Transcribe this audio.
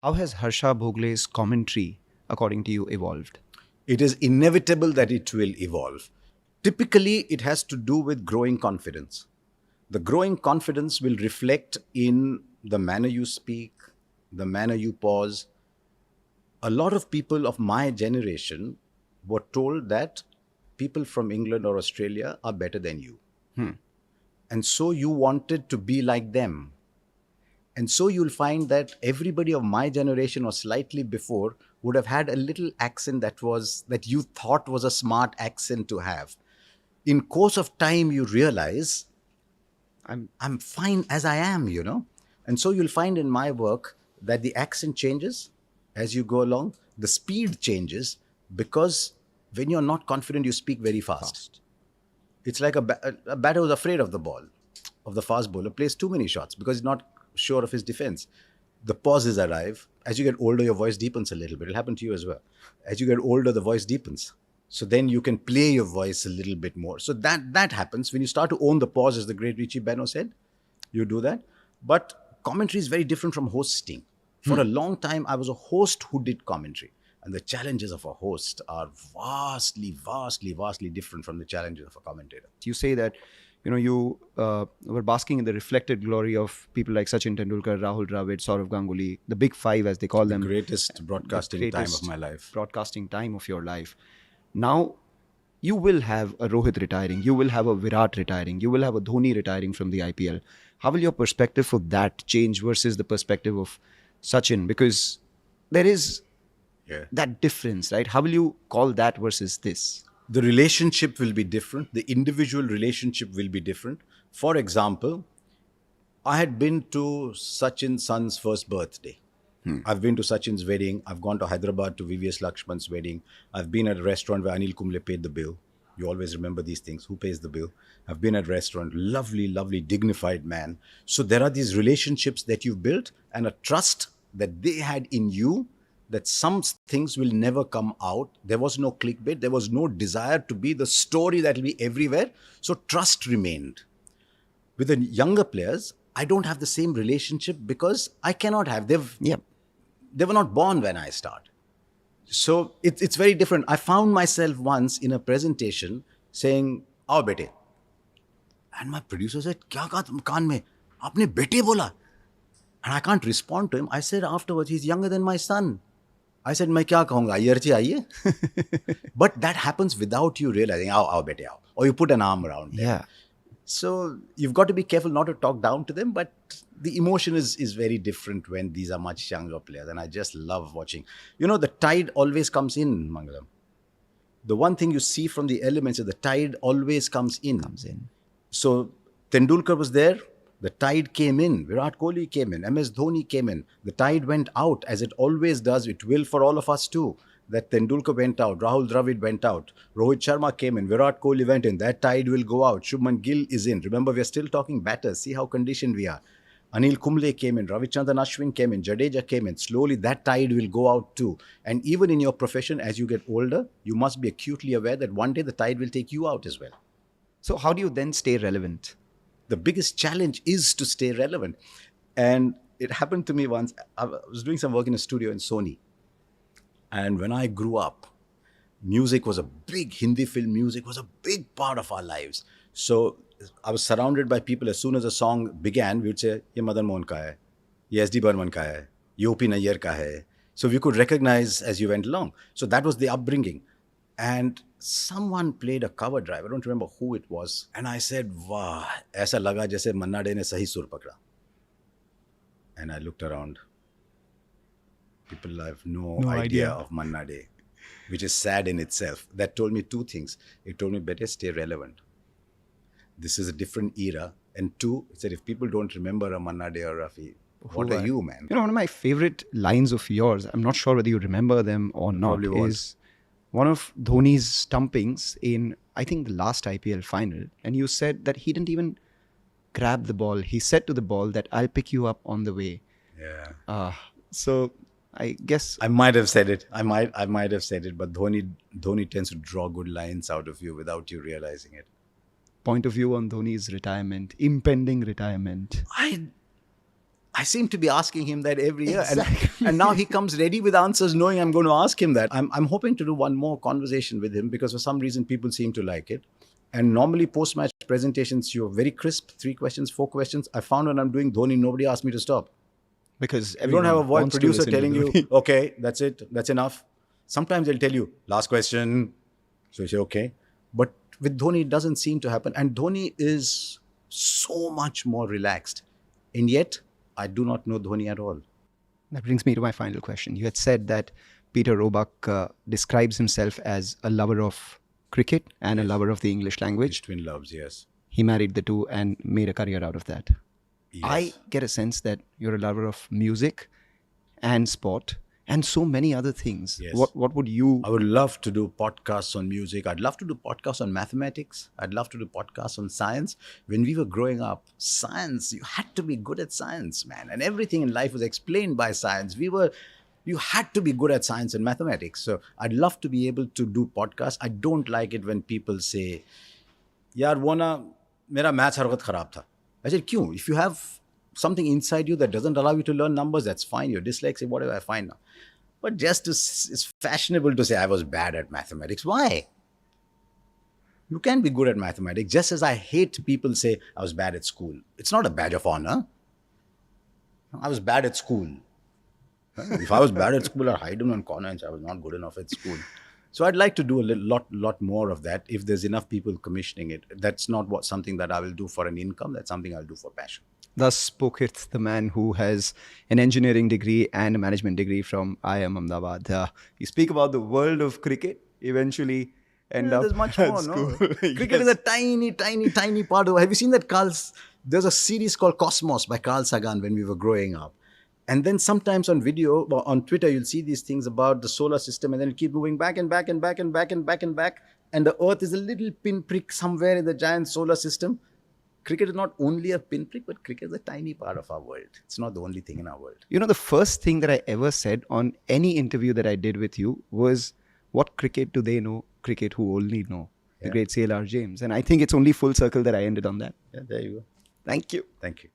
How has Harsha Bhogle's commentary, according to you, evolved? It is inevitable that it will evolve. Typically, it has to do with growing confidence. The growing confidence will reflect in the manner you speak, the manner you pause. A lot of people of my generation were told that people from England or Australia are better than you. And so you wanted to be like them. And so you'll find that everybody of my generation or slightly before would have had a little accent that you thought was a smart accent to have. In course of time, you realize I'm fine as I am. And so you'll find in my work that the accent changes as you go along, the speed changes, because when you're not confident, you speak very fast. It's like a batter who's afraid of the ball, of the fast bowler, plays too many shots because he's not sure of his defense. The pauses arrive. As you get older, your voice deepens a little bit. It'll happen to you as well. As you get older, the voice deepens. So then you can play your voice a little bit more. So that happens when you start to own the pause, as the great Richie Benaud said. You do that. But commentary is very different from hosting. For a long time, I was a host who did commentary. And the challenges of a host are vastly, vastly, vastly different from the challenges of a commentator. You say that, you were basking in the reflected glory of people like Sachin Tendulkar, Rahul Dravid, Saurav Ganguly, the big five, as they call them. Greatest broadcasting time of my life. Broadcasting time of your life. Now, you will have a Rohit retiring. You will have a Virat retiring. You will have a Dhoni retiring from the IPL. How will your perspective for that change versus the perspective of Sachin? Because there is that difference, right? How will you call that versus this? The relationship will be different. The individual relationship will be different. For example, I had been to Sachin's son's first birthday. I've been to Sachin's wedding. I've gone to Hyderabad to VVS Lakshman's wedding. I've been at a restaurant where Anil Kumble paid the bill. You always remember these things. Who pays the bill? I've been at a restaurant. Lovely, lovely, dignified man. So there are these relationships that you've built and a trust that they had in you, that some things will never come out. There was no clickbait. There was no desire to be the story that will be everywhere. So trust remained. With the younger players, I don't have the same relationship because I cannot have. They were not born when I started. So it's very different. I found myself once in a presentation saying, "Aao bete." And my producer said, "Kya kaha tum kaan mein? Aapne bete bola." And I can't respond to him. I said afterwards, "He's younger than my son." I said, "Main kya kahunga? Ayarchi aiye." But that happens without you realizing, "Aao bete, aao." Or you put an arm around them. Yeah. So you've got to be careful not to talk down to them, but the emotion is very different when these are much younger players. And I just love watching. The tide always comes in, Mangalam. The one thing you see from the elements is the tide always comes in. So Tendulkar was there. The tide came in. Virat Kohli came in. MS Dhoni came in. The tide went out, as it always does. It will for all of us too. That Tendulkar went out, Rahul Dravid went out, Rohit Sharma came in, Virat Kohli went in. That tide will go out. Shubman Gill is in. Remember, we're still talking batters. See how conditioned we are. Anil Kumble came in, Ravichandran Ashwin came in, Jadeja came in. Slowly, that tide will go out too. And even in your profession, as you get older, you must be acutely aware that one day the tide will take you out as well. So how do you then stay relevant? The biggest challenge is to stay relevant. And it happened to me once. I was doing some work in a studio in Sony. And when I grew up, music was a big, Hindi film music was a big part of our lives. So I was surrounded by people. As soon as a song began, we would say, "Ye Madan Mohan ka hai, ye SD Burman ka hai, ye OP Nayyar ka hai." So we could recognize as you went along. So that was the upbringing. And someone played a cover drive. I don't remember who it was. And I said, "Wow, aisa laga jaise Manna Dey ne sahi sur pakda." And I looked around. People have no idea of Manna Dey, which is sad in itself. That told me two things. It told me, better stay relevant. This is a different era. And two, it said, if people don't remember a Manna Dey or Rafi, what are you, man? One of my favorite lines of yours, I'm not sure whether you remember them or not, is one of Dhoni's stumpings in, I think, the last IPL final. And you said that he didn't even grab the ball. He said to the ball that, "I'll pick you up on the way." Yeah. So I guess I might have said it. I might have said it, but Dhoni tends to draw good lines out of you without you realizing it. Point of view on Dhoni's retirement, impending retirement. I seem to be asking him that every year. Exactly. And now he comes ready with answers knowing I'm going to ask him that. I'm hoping to do one more conversation with him because for some reason people seem to like it. And normally post-match presentations, you're very crisp, 3 questions, 4 questions. I found when I'm doing Dhoni, nobody asked me to stop. Because You don't have a voice wants to producer listen to telling you, Dhoni. okay, that's it, that's enough. Sometimes they'll tell you, last question. So you say, okay. But with Dhoni, it doesn't seem to happen. And Dhoni is so much more relaxed. And yet, I do not know Dhoni at all. That brings me to my final question. You had said that Peter Roebuck describes himself as a lover of cricket and a lover of the English His language. twin loves, yes. He married the two and made a career out of that. Yes. I get a sense that you're a lover of music and sport and so many other things. Yes. What would you... I would love to do podcasts on music. I'd love to do podcasts on mathematics. I'd love to do podcasts on science. When we were growing up, science, you had to be good at science, man. And everything in life was explained by science. You had to be good at science and mathematics. So I'd love to be able to do podcasts. I don't like it when people say, yaar, wo na, mera maths har waqt kharab tha. I said, kyun? If you have something inside you that doesn't allow you to learn numbers, that's fine. You're dyslexic, whatever, I find now. But it's fashionable to say I was bad at mathematics. Why? You can be good at mathematics, just as I hate people say I was bad at school. It's not a badge of honor. I was bad at school. If I was bad at school, I'd hide in one corner and say I was not good enough at school. So I'd like to do a lot more of that if there's enough people commissioning it. That's not something that I will do for an income. That's something I'll do for passion. Thus spoketh the man who has an engineering degree and a management degree from IIM Ahmedabad. You speak about the world of cricket, eventually end up There's much at more, no? school. Cricket is a tiny part of it. Have you seen that there's a series called Cosmos by Carl Sagan when we were growing up. And then sometimes on video, or on Twitter, you'll see these things about the solar system and then it keeps moving back and back and back and back and back and back. And the Earth is a little pinprick somewhere in the giant solar system. Cricket is not only a pinprick, but cricket is a tiny part of our world. It's not the only thing in our world. You know, the first thing that I ever said on any interview that I did with you was, what cricket do they know? Cricket who only know. The Yeah. great CLR James. And I think it's only full circle that I ended on that. Yeah, there you go. Thank you. Thank you.